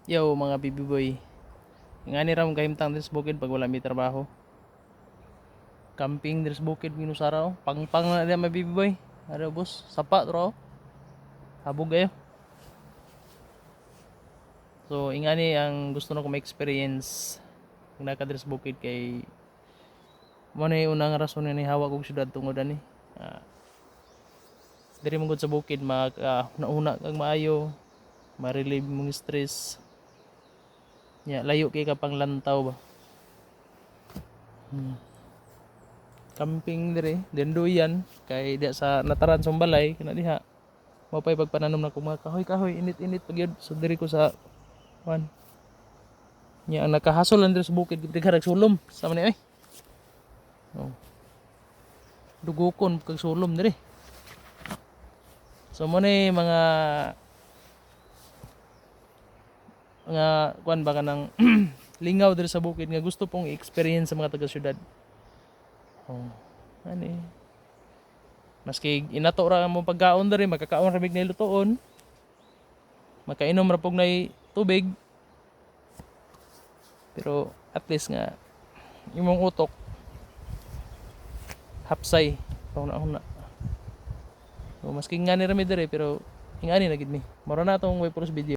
Yo mga baby boy. Nga ni ram kahimtang din sa bukid pag wala may trabaho. Camping din sa bukid minusara oh. Pang na din mga baby boy. Ano boss? Sapa tro. Habog kayo. So ingani ang gusto na ko ma-experience kung nakadres bukid kay mo na yung unang rason ni hawa kong syudad tungod ani. Diri mong sa bukid mag nauna kag maayo, ma-relieve mong stress. Ya, layo kay ka pang lantaw ba. Camping dire, dendoyan kay dia sa nataran sa balay kana diha. Mapay pagpananom na ko mga kahoy-kahoy init-init pagyud so diri ko sa kuan. Nya ang nakahasol lang diri sa bukid gid karag sulom sa man ay. Oh. Dugukon kag sulom diri. So mo ni mga kuan ba kanang lingaw diri sa bukid nga gusto pong i-experience sa mga taga syudad. Oh. Ani. Maski inato ra mo pagkaon diri makakaon ra mig nilutoon. Makainom ra pog nay tubig. Pero at least nga imong utok hapsay pauna-una. So maski nga ni rami dire pero ingani na gid mi. Moro na tong way puros video.